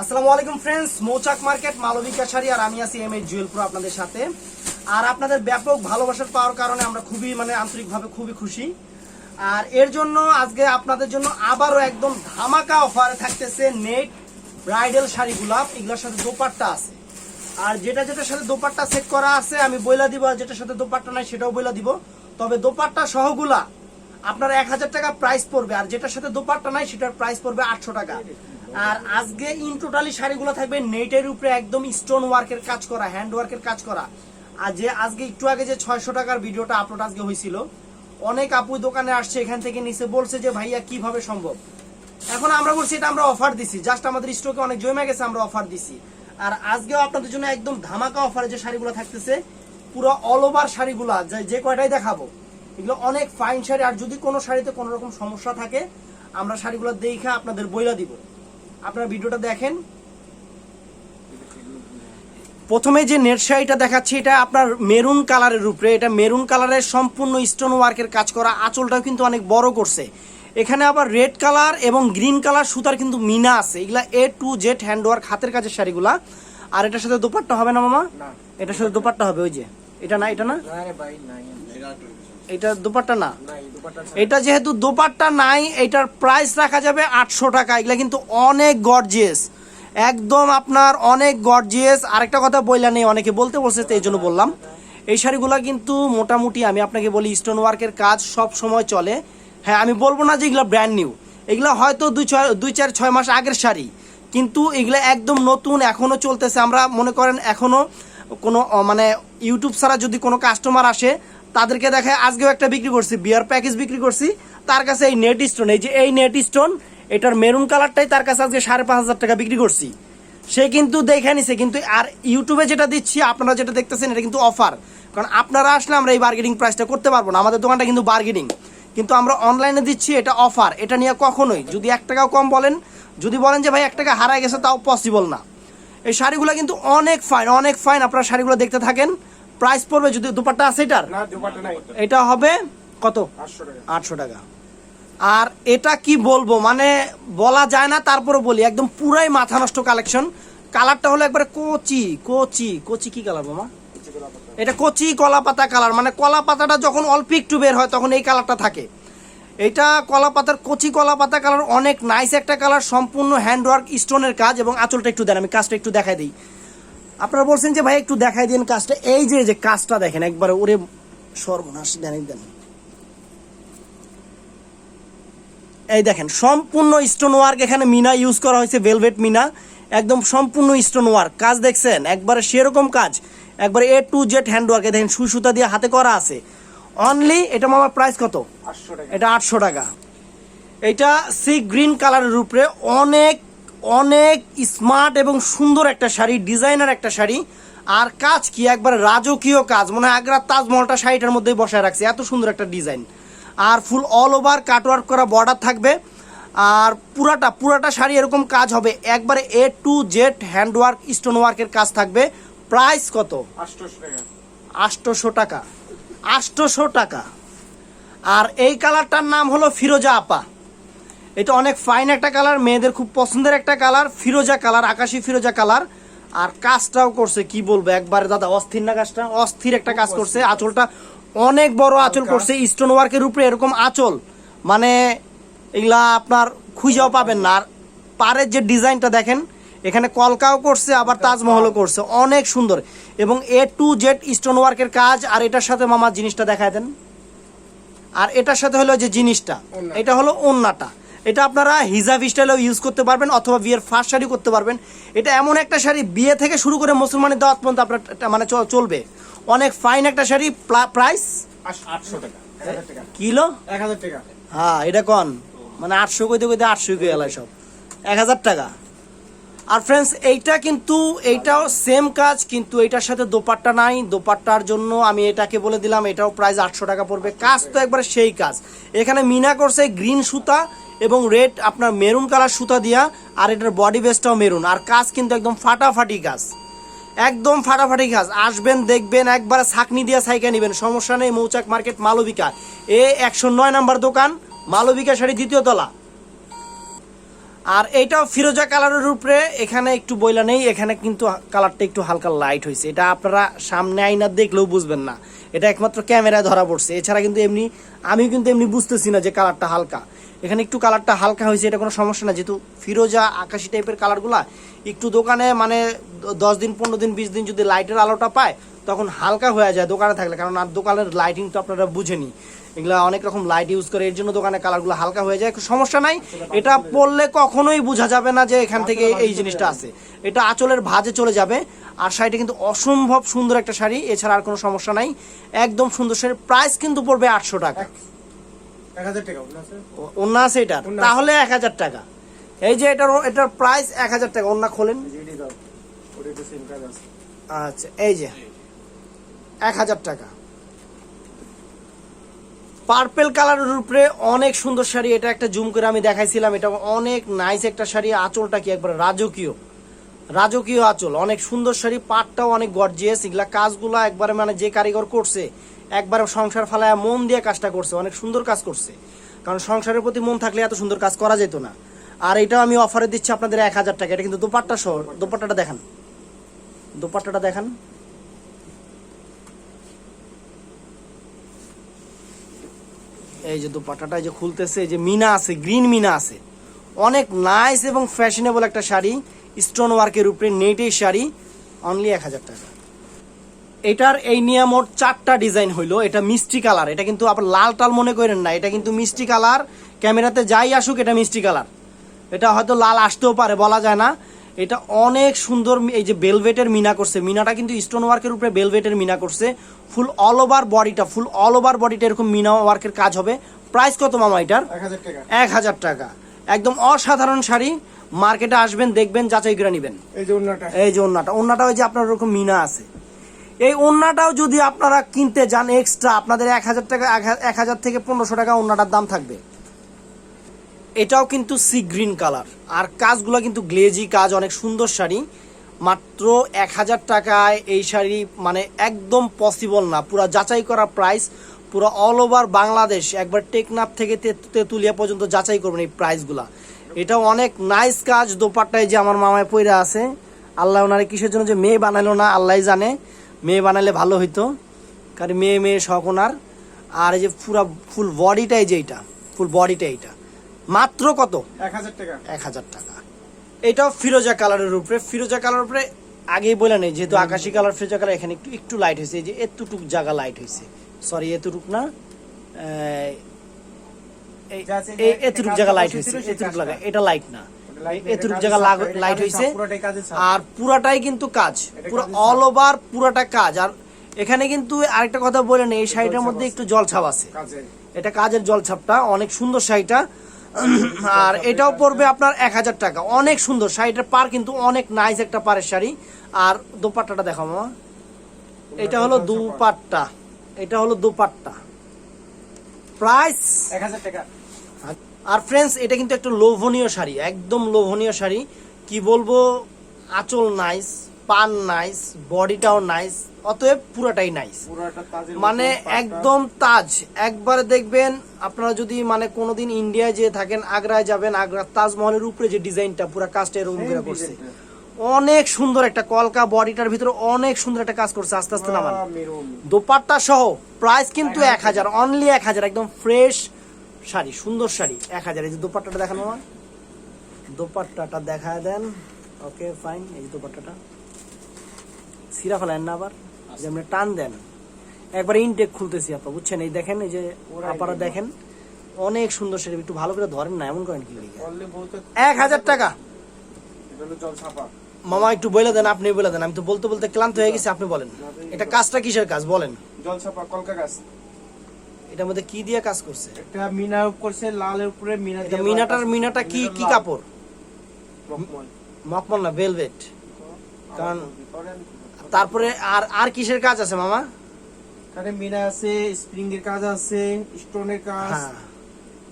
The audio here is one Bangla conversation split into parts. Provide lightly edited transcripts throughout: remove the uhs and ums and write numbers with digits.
আসসালামু আলাইকুম ফ্রেন্ডস, মৌচাক মার্কেট মালবিকা শাড়ি আর আমি আছি এমএ জুয়েল প্রো আপনাদের সাথে। আর আপনাদের ব্যাপক ভালোবাসার পাওয়ার কারণে আমরা খুবই আন্তরিকভাবে খুবই খুশি। আর এর জন্য আজকে আপনাদের জন্য আবারও একদম ধামাকা অফারে থাকতেছে নেট ব্রাইডাল শাড়িগুলা। এগুলোর সাথে দোপাট্টা আছে, আর যেটার সাথে দোপাট্টা সেট করা আছে আমি বইলা দিব, আর যেটার সাথে দোপাট্টা নাই সেটাও বইলা দিব। তবে দোপাট্টা সহগুলা আপনার 1000 টাকা প্রাইস পড়বে, আর যেটার সাথে দোপাট্টা নাই সেটার প্রাইস পড়বে 800 টাকা। আর আজকে ইন টোটালি শাড়িগুলো থাকবে নেটের উপরে একদম স্টোন ওয়ার্কের কাজ করা, হ্যান্ড ওয়ার্কের কাজ করা। আর যে আজকে একটু আগে যে 600 টাকার ভিডিওটা আপলোড আজকে হয়েছিল, অনেক আপু দোকানে আসছে, এখান থেকে নিচে বলছে যে ভাইয়া কিভাবে সম্ভব। এখন আমরা বলছি এটা আমরা অফার দিছি, জাস্ট আমাদের স্টকে অনেক জমে গেছে, আমরা অফার দিছি। আর আজকেও আপনাদের জন্য একদম ধামাকা অফারে যে শাড়িগুলো থাকতেছে, পুরো অল ওভার শাড়িগুলা যে কয়টাই দেখাবো এগুলো অনেক ফাইন শাড়ি। আর যদি কোনো শাড়িতে কোনো রকম সমস্যা থাকে আমরা শাড়িগুলো দেখে আপনাদের বইলা দিব। আপনারা ভিডিওটা দেখেন। প্রথমে যে নেট শাড়িটা দেখাচ্ছি এটা আপনার মেরুন কালারের উপরে, এটা মেরুন কালারের সম্পূর্ণ স্টোন ওয়ার্কের কাজ করা, আঁচলটাও কিন্তু অনেক বড় করছে। এখানে আবার রেড কালার এবং গ্রিন কালার সুতার কিন্তু মিনা আছে। এগুলা A to Z hand work হাতের কাজের শাড়িগুলা। আর এটার সাথে দোপাট্টা হবে না মামা? এটার সাথে দোপাট্টা হবে, ওই যে এটা না, এটা না, এটা দোপাট্টা না, এটা যেহেতু দোপাট্টা নাই এটার প্রাইস রাখা যাবে 800 টাকা। এগুলা কিন্তু অনেক গর্জিয়াস, একদম আপনার অনেক গর্জিয়াস। আরেকটা কথা বললা নেই, অনেকে বলতে বলছে, এই জন্য বললাম। এই শাড়িগুলা কিন্তু মোটামুটি আমি আপনাকে বলি স্টোন ওয়ার্কের কাজ সব সময় চলে। হ্যাঁ, আমি বলবো না যে এগুলা ব্র্যান্ড নিউ, এগুলা হয়তো 2-4-6 মাস আগের শাড়ি, কিন্তু এগুলা একদম নতুন, এখনো চলতেছে। আমরা মনে করেন এখনো কোনো ইউটিউব ছাড়া যদি কোনো কাস্টমার আসে তাদেরকে দেখায়, আজকেও একটা বিক্রি করছি, বিয়ার প্যাকেজ বিক্রি করছি, তার কাছে এই নেট স্টোন, এই যে এই নেট স্টোন, এটার মেরুন কালারটাই তার কাছে আজকে 5500 টাকা বিক্রি করছি। সে কিন্তু দেখে নিছে। কিন্তু আর ইউটিউবে যেটা দিচ্ছি, আপনারা যেটা দেখতেছেন, এটা কিন্তু অফার। কারণ আপনারা আসলে আমরা এই বার্গেনিং প্রাইসটা করতে পারবো না, আমাদের দোকানটা কিন্তু বার্গেনিং, কিন্তু আমরা অনলাইনে দিচ্ছি, এটা অফার। এটা নিয়ে কখনোই যদি 1 টাকাও কম বলেন, যদি বলেন যে ভাই 1 টাকা হারায় গেছে, তাও পসিবল না। এই শাড়িগুলো কিন্তু অনেক ফাইন, অনেক ফাইন। আপনারা শাড়িগুলো দেখতে থাকেন। প্রাইস পড়বে, যদি দুপাট্টা আছে এটার, এটা হবে কত? 800 টাকা। আর এটা কি বলবো, বলা যায় না, তারপরে বলি, একদম পুরাই মাথা নষ্ট কালেকশন। কালারটা হলো একবারে কচি কচি কচি, কি কালার মামা? এটা কচি কলা পাতা কালার, কলা পাতাটা যখন অল্প একটু বের হয় তখন এই কালারটা থাকে। এটা কলা পাতার কচি কলা পাতা কালার, অনেক নাইস একটা কালার, সম্পূর্ণ হ্যান্ডওয়ার্ক স্টোনের কাজ। এবং আঁচলটা একটু দেন, আমি কাজটা একটু দেখাই দিই। আপনারা বলছেন যে ভাই একটু দেখাই দিন কাজটা, এই যে কাজটা দেখেন একবারে, ওরে সর্বনাশ, দেন। এই দেখেন সম্পূর্ণ স্টোন ওয়ার্ক, এখানে মিনা ইউজ করা হয়েছে, ভেলভেট মিনা, একদম সম্পূর্ণ স্টোন ওয়ার্ক কাজ দেখছেন, একবারে সেরকম কাজ, একবারে A to Z hand work. দেখেন সুই সুতা দিয়ে হাতে করা আছে। অনলি এটা মামার প্রাইস কত? 800 টাকা। এটা 800 টাকা। এটা সি গ্রিন কালারের উপরে অনেক অনেক স্মার্ট এবং সুন্দর একটা শাড়ি, ডিজাইনার একটা শাড়ি। আর কাজ কি একবারে রাজকীয় কাজ, মনে হয় আগ্রার তাজমহলটা শাড়িটার মধ্যেই বসায় রাখছে, এত সুন্দর একটা ডিজাইন। আর ফুল অল ওভার কাটওয়ার্ক করা বর্ডার থাকবে। আর পুরাটা শাড়ি এরকম কাজ হবে, একবারে A to Z hand work stone ওয়ার্কের কাজ থাকবে। প্রাইস কত? 800 টাকা। 800 টাকা। আর এই কালারটার নাম হলো ফিরোজা আপা। এটা অনেক ফাইন একটা কালার, মেয়েদের খুব পছন্দের একটা কালার, ফিরোজা কালার, আকাশি ফিরোজা কালার। আর কাজটাও করছে কি বলবো, একবারে দাদা অস্থির না কাজটা, অস্থির একটা কাজ করছে। আঁচলটা অনেক বড় আঁচল করছে স্টোন ওয়ার্কের উপরে, এরকম আঁচল এগুলা আপনার খুঁজেও পাবেন না। আর পাড়ের যে ডিজাইনটা দেখেন, এখানে কলকাও করছে, আবার তাজমহলও করছে, অনেক সুন্দর। এবং A to Z স্টোন ওয়ার্কের কাজ। আর এটার সাথে মামা জিনিসটা দেখায় দেন। আর এটার সাথে হলো যে জিনিসটা, এটা হলো ওন্নাটা। এটা আপনারা হিজাব স্টাইলেও ইউজ করতে পারবেন, অথবা বিয়ের ফার্স্ট শাড়ি করতে পারবেন। এটা এমন একটা শাড়ি, বিয়ে থেকে শুরু করে মুসলমানের দাওয়াত পর্যন্ত আপনার চলবে। অনেক ফাইন একটা শাড়ি। প্রাইস 800 টাকা। কিলো 1000 টাকা। হ্যাঁ, এটা কন 800 কইতে 800 কই এলাই সব 1000 টাকা। আর ফ্রেন্ডস এইটাও সেম কাজ, কিন্তু এটার সাথে দোপাট্টা নাই। দোপাট্টার জন্য আমি এটাকে বলে দিলাম, এটাও প্রাইস 800 টাকা পড়বে। কাজ তো একবারে সেই কাজ। এখানে মিনা করছে গ্রিন সুতা এবং রেড আপনার মেরুন কালার সুতা দিয়া, আর এটার বডি বেসটাও মেরুন। আর কাজ কিন্তু একদম ফাটাফাটি কাজ, একদম ফাটাফাটি কাজ। আসবেন, দেখবেন, একবারে ছাকনি দিয়া ছাইকা নেবেন, সমস্যা নেই। মৌচাক মার্কেট মালবিকা, 109 নাম্বার দোকান, মালবিকা শাড়ি 2য় তলা। আর এইটাও ফিরোজা কালারের উপরে, এখানে একটু বইলা নেই, এখানে কিন্তু কালারটা একটু হালকা লাইট হয়েছে। এটা আপনারা সামনে আইনা দেখলেও বুঝবেন না, এটা একমাত্র ক্যামেরায় ধরা পড়ছে। এছাড়া কিন্তু এমনি আমি কিন্তু এমনি বুঝতেছি না যে কালারটা হালকা। এখানে একটু কালারটা হালকা হয়েছে, এটা কোনো সমস্যা না, যেহেতু ফিরোজা আকাশি টাইপের কালারগুলা একটু দোকানে মানে 10 দিন 15 দিন 20 দিন যদি লাইটের আলোটা পায় তখন হালকা হয়ে যায় দোকানে থাকলে, কারণ আর দোকানের লাইটিং তো আপনারা বুঝেনি, এগুলা অনেক রকম লাইট ইউজ করে, এর জন্য দোকানে কালারগুলো হালকা হয়ে যায়। সমস্যা নাই, এটা পরলে কখনোই বোঝা যাবে না যে এখান থেকে এই জিনিসটা আছে। এটা আঁচলের ভাঁজে চলে যাবে। আর শাড়িটা কিন্তু অসম্ভব সুন্দর একটা শাড়ি, এছাড়া আর কোনো সমস্যা নাই, একদম সুন্দর শাড়ি। প্রাইস কিন্তু পড়বে 800 টাকা। 1000 টাকা ওন্না আছে এটার, তাহলে 1000 টাকা। এই যে এটার প্রাইস 1000 টাকা। ওন্না খোলেন। আচ্ছা, এই যে 1000 টাকা। পার্পেল কালারের উপরে অনেক সুন্দর শাড়ি। এটা একটা জুম করে আমি দেখাইছিলাম, এটা অনেক নাইস একটা শাড়ি। আঁচলটা কি একবার রাজকীয়, রাজকীয় আঁচল, অনেক সুন্দর শাড়ি। পাটটাও অনেক গর্জিয়াস। এগুলা কাজগুলা একবারে মানে যে কারিগর করছে একবারে সংসার ফালায় মন দিয়ে কাজটা করছে, অনেক সুন্দর কাজ করছে। কারণ সংসারের প্রতি মন থাকলে এত সুন্দর কাজ করা যেত না। আর এটাও আমি অফারে দিচ্ছি আপনাদের 1000 টাকা। এটা কিন্তু দোপাট্টা সহ। দোপাট্টাটা দেখান, দোপাট্টাটা দেখান। এই যে দোপাট্টাটা এই যে খুলতেছে, এই যে মিনা আছে, গ্রিন মিনা আছে, অনেক নাইস এবং ফ্যাশনেবল একটা শাড়ি। স্টোন ওয়ার্কের উপরে নেটের শাড়ি, অনলি 1000 টাকা। এটার এই নিয়ে মোট 4টা ডিজাইন হইলো। এটা মিষ্টি কালার, এটা কিন্তু আপনার লাল টাল মনে করেন না, এটা কিন্তু মিষ্টি কালার। ক্যামেরাতে যাই আসুক এটা মিষ্টি কালার, এটা হয়তো লাল আসতেও পারে, বলা যায় না। এটা অনেক সুন্দর। এই যে বেলভেটের মিনা করছে, মিনাটা কিন্তু স্টোন ওয়ার্কের উপরে বেলভেটের মিনা করছে। ফুল অল ওভার বডিটা, ফুল অল ওভার বডিটা এরকম মিনা ওয়ার্কের কাজ হবে। প্রাইস কত মামা এটার? 1000 টাকা। 1000 টাকা। একদম অসাধারণ শাড়ি। মার্কেটে আসবেন, দেখবেন, যাচাই করে নেবেন। এই যে ওন্নাটা, এই যে ওন্নাটা, ওন্নাটা ওই যে আপনার ওরকম মিনা আছে। এই ওন্নাটাও যদি আপনারা কিনতে যান এক্সট্রা, আপনাদের 1000 টাকা, 1000 থেকে 1500 টাকা ওন্নাটার দাম থাকবে। এটাও কিন্তু সি গ্রিন কালার, আর কাজগুলো কিন্তু গ্লেজি কাজ, অনেক সুন্দর শাড়ি। মাত্র 1000 টাকায় এই শাড়ি মানে একদম পসিবল না। পুরো যাচাই করা প্রাইস, পুরো অল ওভার বাংলাদেশ, একবার টেকনাফ থেকে তেতুলিয়া পর্যন্ত যাচাই করবেন এই প্রাইসগুলা। এটাও অনেক নাইস কাজ। দোপাট্টায় যে আমার মামায় পইরা আছে, আল্লাহ ওনারে কিসের জন্য যে মেয়ে বানাইলো না আল্লাহ জানে, মেয়ে বানাইলে ভালো হইতো, কারণ মেয়ে শখ ওনার। আর এই যে পুরা ফুল বডিটাই, যে এইটা ফুল বডিটা, এইটা মাত্র কত? 1000 টাকা। 1000 টাকা। এটাও ফিরোজা কালারের উপরে, ফিরোজা কালারের উপরে আগেই বলে নেই, যেহেতু আকাশি কালার ফিরোজা কালার, এখানে একটু একটু লাইট হয়েছে। এই যে এতটুক জায়গা লাইট হয়েছে, সরি এতটুক না, এতটুক জায়গা লাইট হয়েছে, এতটুক লাগা, এটা লাইট না, এতটুক জায়গা লাইট হয়েছে। আর পুরাটাই কিন্তু কাজ, পুরো অল ওভার পুরাটা কাজ। আর এখানে কিন্তু আরেকটা কথা বলে নেই, এই শাড়িটার মধ্যে একটু জলছাপ আছে, এটা কাজের জলছাপটা, অনেক সুন্দর শাড়িটা। আর এটাও পড়বে আপনার 1000 টাকা। অনেক সুন্দর শাড়িটার পার কিন্তু অনেক নাইস একটা পাড়ের শাড়ি। আর দোপাট্টাটা দেখো মামা, এটা হলো দুপাট্টা, এটা হলো দোপাট্টা। প্রাইস 1000 টাকা। আর ফ্রেন্ডস, এটা কিন্তু একটা লোভনীয় শাড়ি, একদম লোভনীয় শাড়ি। কি বলবো, আঁচল নাইস, পান নাইস, বডিটাও নাইস, অতএব পুরাটাই নাইস, মানে একদম তাজ। একবার দেখবেন আপনারা যদি মানে কোনোদিন ইন্ডিয়ায় যে থাকেন, আগ্রায় যাবেন, আগ্রা তাজমহলের উপরে যে ডিজাইনটা পুরা কাজটা এরকম করে করছে, অনেক সুন্দর একটা কলকা, বডিটার ভিতরে অনেক সুন্দর একটা কাজ করছে। আস্তে আস্তে নামান, দোপাট্টা সহ। প্রাইস কিন্তু 1000, অনলি 1000, একদম ফ্রেশ শাড়ি, সুন্দর শাড়ি, 1000। এই যে দোপাট্টাটা দেখানো, আমার দোপাট্টাটা দেখায় দেন। ওকে ফাইন, এই যে দোপাট্টাটা সিরা ফেলেন না, আবার যেমন টান দেন, একবার ইনটেক খুলতেছি আপা, বুঝছেন? এই দেখেন, এই যে আপনারা দেখেন, অনেক সুন্দর শাড়ি। একটু ভালো করে ধরেন না, এমন করেন কি? 1000 টাকা। মামা একটু বলে দেন, আপনি বলে দেন, আমি তো বলতে বলতে ক্লান্ত হয়ে গেছি, আপনি বলেন। এটা কাজটা কিসের কাজ বলেন? জলছাপা কলকা কাজ। এটার মধ্যে কি দিয়ে কাজ করছে? একটা মিনা করছে, লালের উপরে মিনা দিয়ে। মিনাটা কি কি কাপড়? মখমল না, ভেলভেট। কারণ তারপরে আর কিসের কাজ আছে মামা? এখানে মিনা আছে, স্প্রিং এর কাজ আছে, স্টোনের কাজ,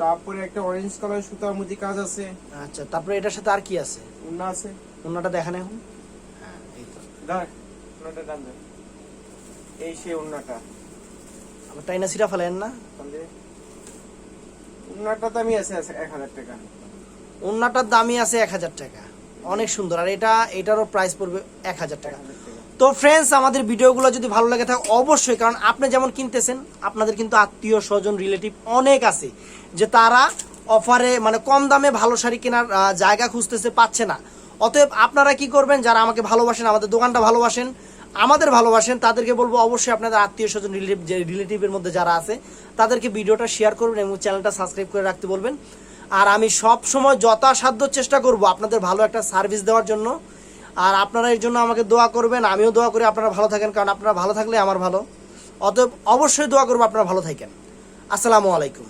তারপরে একটা অরেঞ্জ কালার সুতার মধ্যে কাজ আছে। আচ্ছা, তারপরে এটার সাথে আর কি আছে? ওন্না আছে। ওন্নাটা দেখেন এখন। হ্যাঁ, এই তো দেখ, ওন্নাটা টান দে। এই সেই ওন্নাটা। আবার টাইনা সিরা ফেলেন না। ওন্নাটা তো আমি আছে 1000 টাকা। ওন্নাটার দামই আছে 1000 টাকা, অনেক সুন্দর। আর এটারও প্রাইস পড়বে 1000 টাকা। তো ফ্রেন্ডস, আমাদের ভিডিওগুলো যদি ভালো লাগে থাকে অবশ্যই, কারণ আপনি যেমন কিনতেছেন আপনাদের কিন্তু আত্মীয় স্বজন রিলেটিভ অনেক আছে যে তারা অফারে মানে কম দামে ভালো শাড়ি কেনার জায়গা খুঁজতেছে, পাচ্ছে না। অতএব আপনারা কি করবেন, যারা আমাকে ভালোবাসেন, আমাদের দোকানটা ভালোবাসেন, আমাদের ভালোবাসেন, তাদেরকে বলবো অবশ্যই আপনাদের আত্মীয় স্বজন রিলেটিভের মধ্যে যারা আছে তাদেরকে ভিডিওটা শেয়ার করবেন এবং চ্যানেলটা সাবস্ক্রাইব করে রাখতে বলবেন। আর আমি সব সময় যথাসাধ্য চেষ্টা করব আপনাদের ভালো একটা সার্ভিস দেওয়ার জন্য। আর আপনারা এর জন্য আমাকে দোয়া করবেন, আমিও দোয়া করি আপনারা ভালো থাকেন, কারণ আপনারা ভালো থাকলে আমার ভালো। অতএব অবশ্যই দোয়া করবো আপনারা ভালো থাকেন। আসসালামু আলাইকুম।